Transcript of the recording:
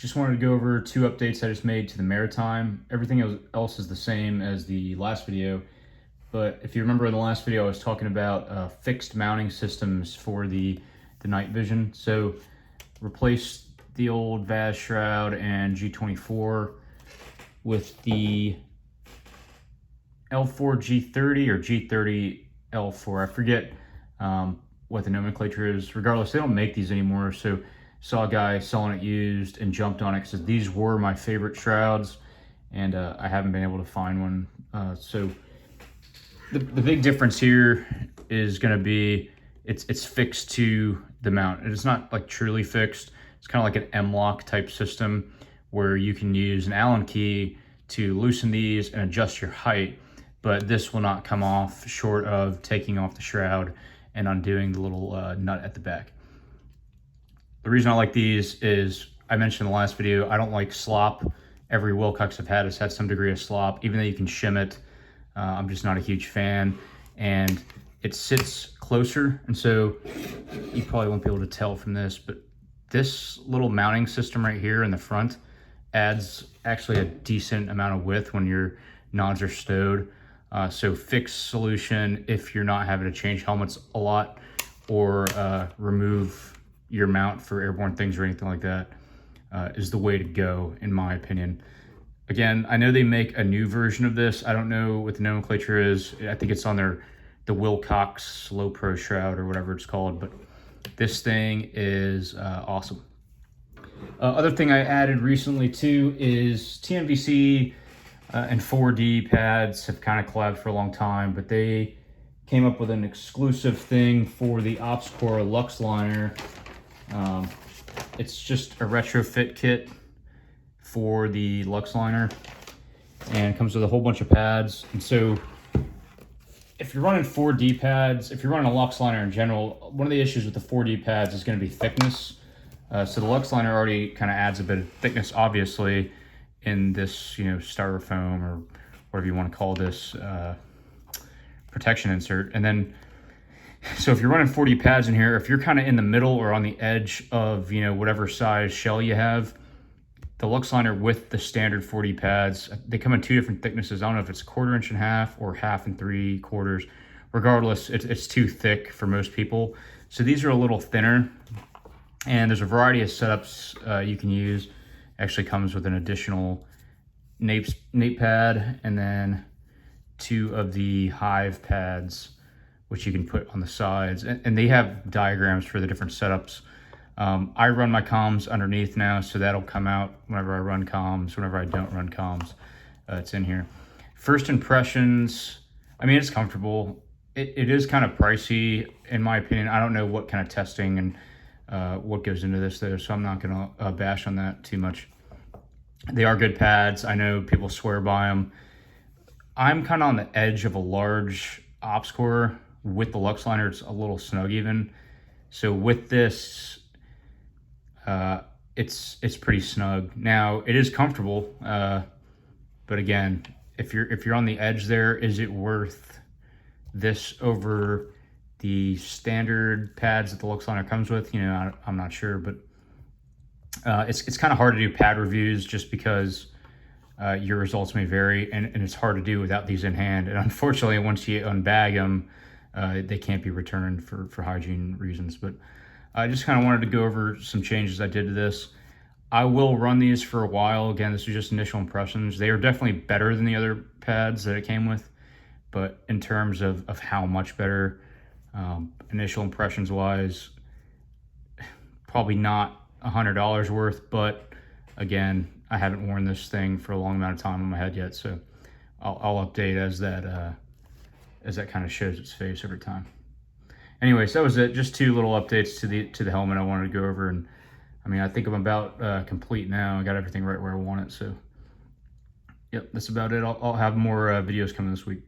Just wanted to go over 2 updates I just made to the Maritime. Everything else is the same as the last video, but if you remember in the last video I was talking about fixed mounting systems for the night vision. So replace the old VAS shroud and G24 with the L4 G30 or G30 L4. I forget what the nomenclature is. Regardless, they don't make these anymore, so saw a guy selling it used and jumped on it because these were my favorite shrouds, and I haven't been able to find one. So the big difference here is going to be it's fixed to the mount. It's not like truly fixed. It's kind of like an M-lock type system where you can use an Allen key to loosen these and adjust your height, but this will not come off short of taking off the shroud and undoing the little nut at the back. The reason I like these is, I mentioned in the last video, I don't like slop. Every Wilcox I've had has had some degree of slop, even though you can shim it. I'm just not a huge fan, and it sits closer, and so you probably won't be able to tell from this, but this little mounting system right here in the front adds actually a decent amount of width when your nods are stowed. So fixed solution if you're not having to change helmets a lot or remove your mount for airborne things or anything like that is the way to go, in my opinion. Again, I know they make a new version of this. I don't know what the nomenclature is. I think it's on the Wilcox Low Pro Shroud or whatever it's called, but this thing is awesome. Other thing I added recently too is TNVC and 4D pads have kind of collabed for a long time, but they came up with an exclusive thing for the OpsCore Lux liner. It's just a retrofit kit for the Lux liner, and it comes with a whole bunch of pads. And so if you're running 4D pads, if you're running a Lux liner in general, one of the issues with the 4D pads is going to be thickness. So the Lux liner already kind of adds a bit of thickness, obviously, in this, styrofoam or whatever you want to call this protection insert. And then, so if you're running 4D pads in here, if you're kind of in the middle or on the edge of, whatever size shell you have, the Lux liner with the standard 4D pads, they come in 2 different thicknesses. I don't know if it's 1/4 inch and half or 1/2 and 3/4. Regardless, it's too thick for most people. So these are a little thinner, and there's a variety of setups you can use. Actually comes with an additional nape pad and then 2 of the Hive pads, which you can put on the sides, and they have diagrams for the different setups. I run my comms underneath now, so that'll come out whenever I run comms. Whenever I don't run comms, it's in here. First impressions, I mean, it's comfortable. It is kind of pricey, in my opinion. I don't know what kind of testing and what goes into this though, so I'm not gonna bash on that too much. They are good pads. I know people swear by them. I'm kind of on the edge of a large OpsCore. With the Lux liner, it's a little snug even. So with this, it's pretty snug. Now it is comfortable, but again, if you're on the edge there, is it worth this over the standard pads that the Lux liner comes with? I'm not sure, but it's kind of hard to do pad reviews just because your results may vary, and it's hard to do without these in hand. And unfortunately, once you unbag them, they can't be returned for hygiene reasons. But I just kind of wanted to go over some changes I did to this. I will run these for a while. Again, this is just initial impressions. They are definitely better than the other pads that it came with, but in terms of how much better, initial impressions wise, probably not $100 worth, but again, I haven't worn this thing for a long amount of time on my head yet, so I'll update as that kind of shows its face over time. Anyways, that was it. Just 2 little updates to the helmet I wanted to go over, and I mean, I think I'm about complete now. I got everything right where I want it, so yep, that's about it. I'll have more videos coming this week.